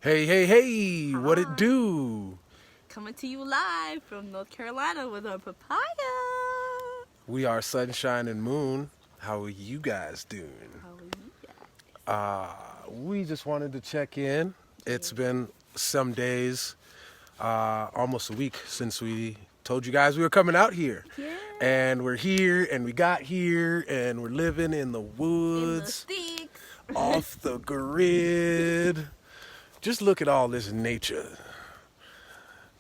Hey, hey, hey, what it Hi. do? Coming to you live from North Carolina with our papaya. We are Sunshine and Moon. How are you guys doing? How are you guys? We just wanted to check in. It's Yeah. been some days, almost a week since we told you guys we were coming out here. Yeah. And we're here, and we got here, and we're living in the In the woods, sticks. off the grid. Just look at all this nature.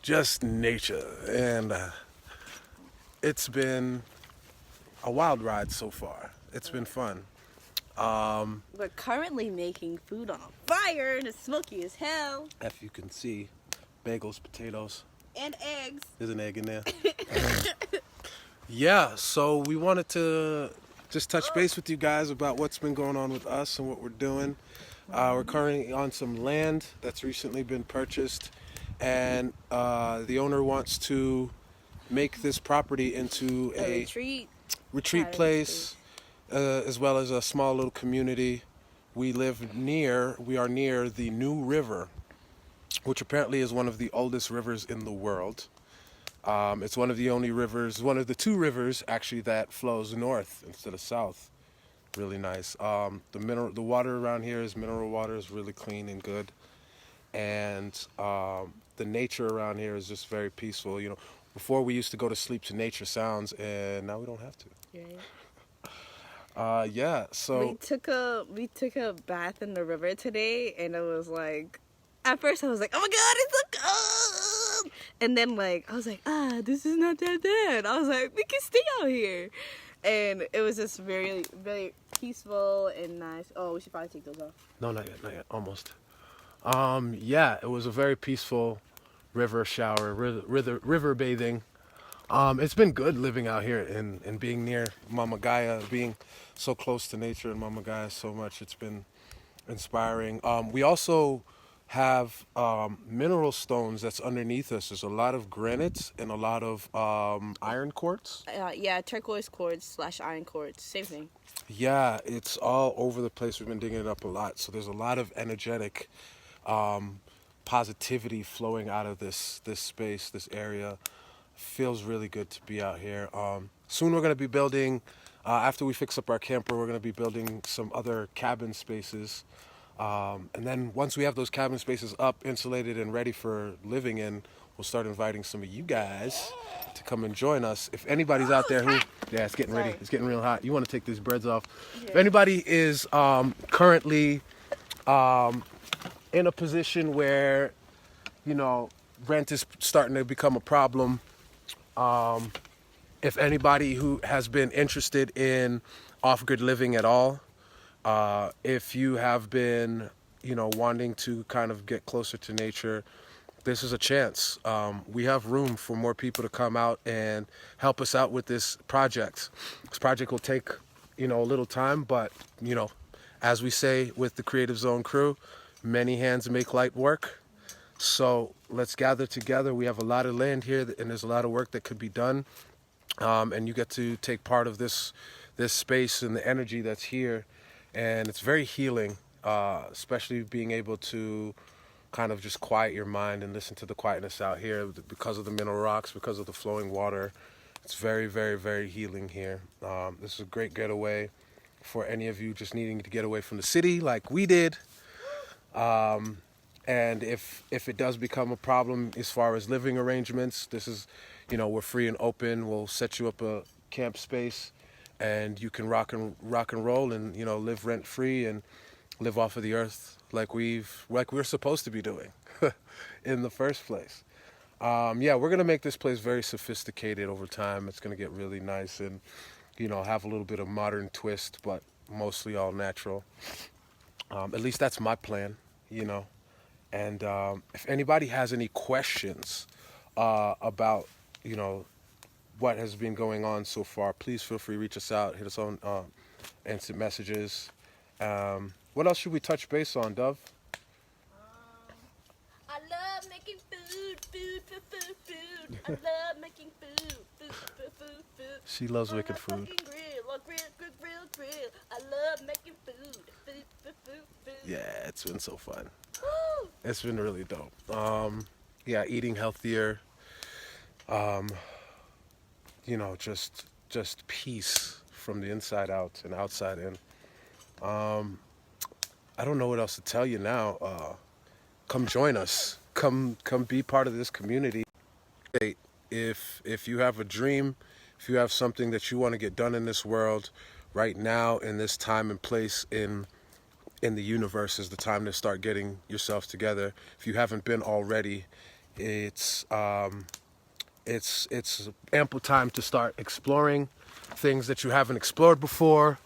Just nature. And it's been a wild ride so far. It's been fun. We're currently making food on a fire. It's smoky as hell. If you can see, bagels, potatoes, And eggs. there's an egg in there. Yeah, so we wanted to just touch base with you guys about what's been going on with us and what we're doing. We're currently on some land that's recently been purchased, and the owner wants to make this property into A a retreat. retreat place, as well as a small little community. We are near the New River, which apparently is one of the oldest rivers in the world. It's one of the only rivers, one of the two rivers actually that flows north instead of south. Really nice. The water around here is mineral water, is really clean and good, and the nature around here is just very peaceful. You know, before we used to go to sleep to nature sounds, and now we don't have to. Yeah. Yeah. So We took a bath in the river today, and it was like, at first I was like, oh my god, it's so cold. And then I was like, this is not that bad. I was like, we can stay out here. And it was just very, very peaceful and nice. Oh, we should probably take those off. no, not yet, almost. Yeah, it was a very peaceful river shower, river bathing. It's been good living out here and being near Mama Gaia, being so close to nature and Mama Gaia so much. It's been inspiring. We also have mineral stones that's underneath us. There's a lot of granite and a lot of iron quartz. Yeah, turquoise quartz / iron quartz, same thing. Yeah, it's all over the place. We've been digging it up a lot. So there's a lot of energetic positivity flowing out of this space, this area. Feels really good to be out here. Soon we're going to be building, after we fix up our camper, we're going to be building some other cabin spaces. And then once we have those cabin spaces up, insulated and ready for living in, we'll start inviting some of you guys to come and join us. If anybody's out there who, yeah, it's getting ready. It's getting real hot. You want to take these breads off. Yeah. If anybody is currently in a position where, you know, rent is starting to become a problem, if anybody who has been interested in off-grid living at all, if you have been, you know, wanting to kind of get closer to nature, this is a chance. We have room for more people to come out and help us out with this project. This project will take, you know, a little time, but, you know, as we say with the Creative Zone crew, many hands make light work. So let's gather together. We have a lot of land here, and there's a lot of work that could be done. And you get to take part of this space and the energy that's here. And it's very healing, especially being able to kind of just quiet your mind and listen to the quietness out here because of the mineral rocks, because of the flowing water. It's very, very, very healing here. This is a great getaway for any of you just needing to get away from the city like we did. And if it does become a problem as far as living arrangements, this is, you know, we're free and open. We'll set you up a camp space, and you can rock and roll, and, you know, live rent free and live off of the earth like we're supposed to be doing in the first place. Yeah, we're gonna make this place very sophisticated over time. It's gonna get really nice and, you know, have a little bit of modern twist, but mostly all natural. At least that's my plan, you know. And if anybody has any questions about, you know, what has been going on so far, please feel free to reach us out, hit us on instant messages. What else should we touch base on, Dove? I love making food. I love making food. She loves On making a food. fucking grill. I love making food. Yeah, it's been so fun. Woo! It's been really dope. Yeah, eating healthier. Um, just peace from the inside out and outside in. Um, I don't know what else to tell you now. Come join us. Come be part of this community. If you have a dream, if you have something that you want to get done in this world, right now in this time and place in the universe is the time to start getting yourself together. If you haven't been already, it's it's ample time to start exploring things that you haven't explored before,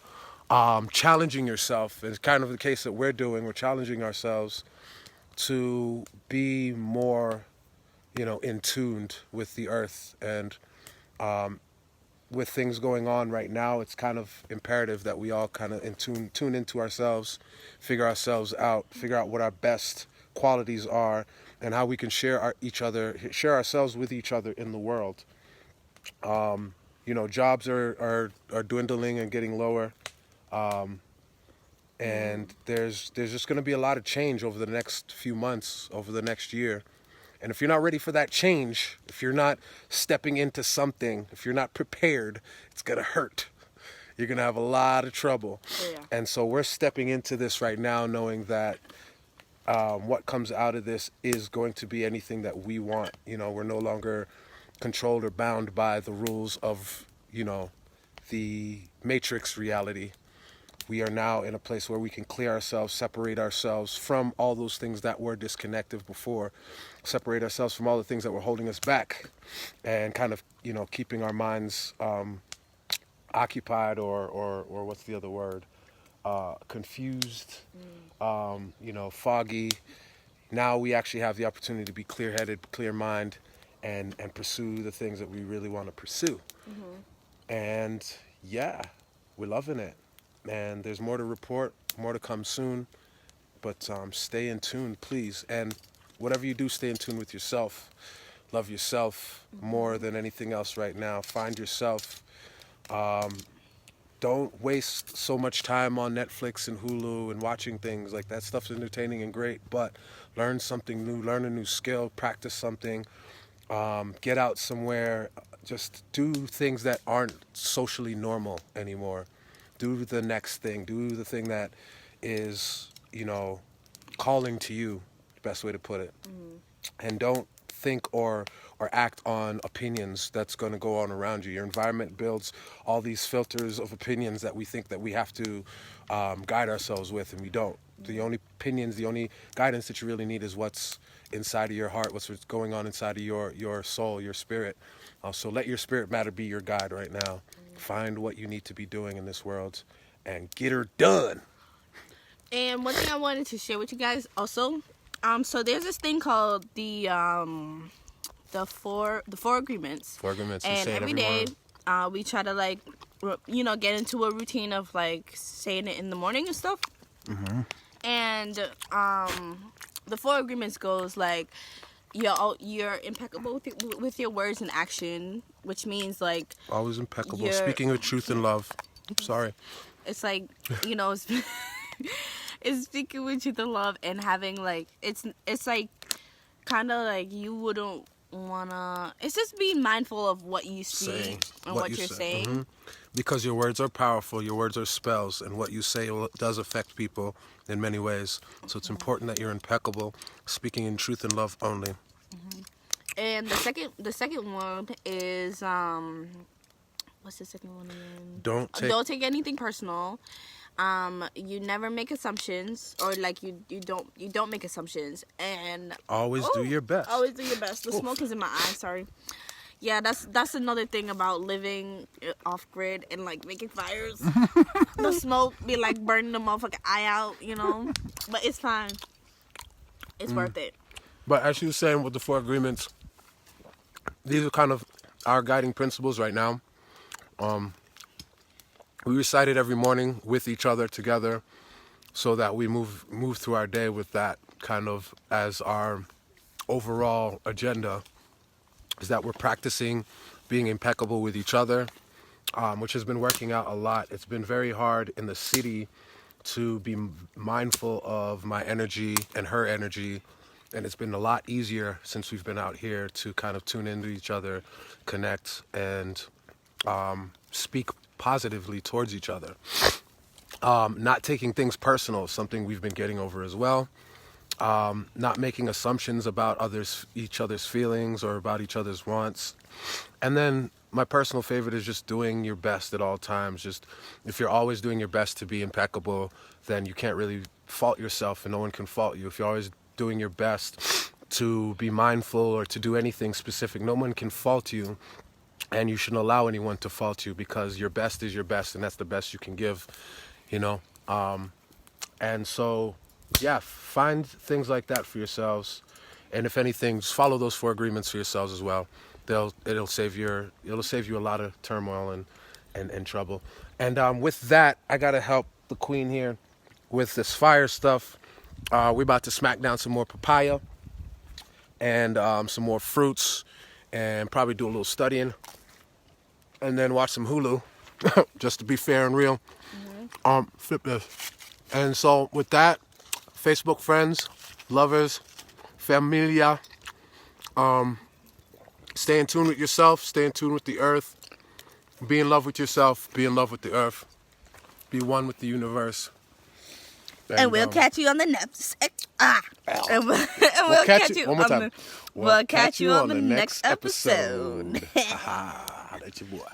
challenging yourself. It's kind of the case that we're doing. We're challenging ourselves to be more, in tuned with the earth and with things going on right now. It's kind of imperative that we all kind of tune into ourselves, figure ourselves out, figure out what our best qualities are, and how we can share ourselves with each other in the world. Jobs are dwindling and getting lower, and there's just going to be a lot of change over the next few months, over the next year. And if you're not ready for that change, if you're not stepping into something, if you're not prepared, it's going to hurt. You're going to have a lot of trouble. Oh, yeah. And so we're stepping into this right now knowing that what comes out of this is going to be anything that we want. We're no longer controlled or bound by the rules of, the matrix reality. We are now in a place where we can clear ourselves, separate ourselves from all those things that were disconnected before, separate ourselves from all the things that were holding us back, and kind of, keeping our minds occupied or what's the other word? Confused, foggy. Now we actually have the opportunity to be clear-headed, clear-minded, and pursue the things that we really want to pursue. And yeah, we're loving it. And there's more to report, more to come soon. But stay in tune, please. And whatever you do, stay in tune with yourself. Love yourself more than anything else right now. Find yourself. Don't waste so much time on Netflix and Hulu and watching things. Like, that stuff's entertaining and great, but learn something new, learn a new skill, practice something, get out somewhere. Just do things that aren't socially normal anymore. Do the next thing. Do the thing that is, calling to you, best way to put it. And don't think or act on opinions that's going to go on around you. Your environment builds all these filters of opinions that we think that we have to guide ourselves with, and we don't. The only opinions, the only guidance that you really need is what's inside of your heart, what's going on inside of your soul, your spirit. So let your spirit matter be your guide right now. Find what you need to be doing in this world and get her done. And one thing I wanted to share with you guys also, so there's this thing called the four agreements. 4 agreements. And say it every day, we try to get into a routine of saying it in the morning and stuff. And the 4 agreements goes you're impeccable with your words and action, which means always impeccable, speaking with truth and love. Sorry. It's it's speaking with truth and love, and having it's kind of you wouldn't wanna. It's just being mindful of what you see and what you're saying. Because your words are powerful, your words are spells, and what you say does affect people in many ways. So it's important that you're impeccable, speaking in truth and love only. And the second one is what's the second one again? Don't take anything personal. You never make assumptions, or you don't make assumptions, and always do your best. Always do your best. The smoke is in my eye. Sorry. Yeah, that's another thing about living off grid and making fires. The smoke be burning the motherfucking eye out, But it's fine. It's worth it. But as you were saying with the 4 agreements, these are kind of our guiding principles right now. We recite it every morning with each other together, so that we move through our day with that kind of as our overall agenda. Is that we're practicing being impeccable with each other, which has been working out a lot. It's been very hard in the city to be mindful of my energy and her energy And it's been a lot easier since we've been out here to kind of tune into each other, connect, and speak positively towards each other. Not taking things personal is something we've been getting over as well. Not making assumptions about each other's feelings or about each other's wants. And then my personal favorite is just doing your best at all times. Just if you're always doing your best to be impeccable, then you can't really fault yourself and no one can fault you. If you're always doing your best to be mindful or to do anything specific, no one can fault you, and you shouldn't allow anyone to fault you, because your best is your best and that's the best you can give, you know. And so yeah, find things like that for yourselves, and if anything, just follow those 4 agreements for yourselves as well. It'll save you a lot of turmoil and trouble. And with that, I gotta help the queen here with this fire stuff. We're about to smack down some more papaya and some more fruits, and probably do a little studying, and then watch some Hulu, just to be fair and real. Flip this. And so with that, Facebook friends, lovers, familia, stay in tune with yourself, stay in tune with the earth, be in love with yourself, be in love with the earth, be one with the universe. And we'll catch you on the next. And we'll catch you one more time. We'll catch you on the next episode. That's your boy.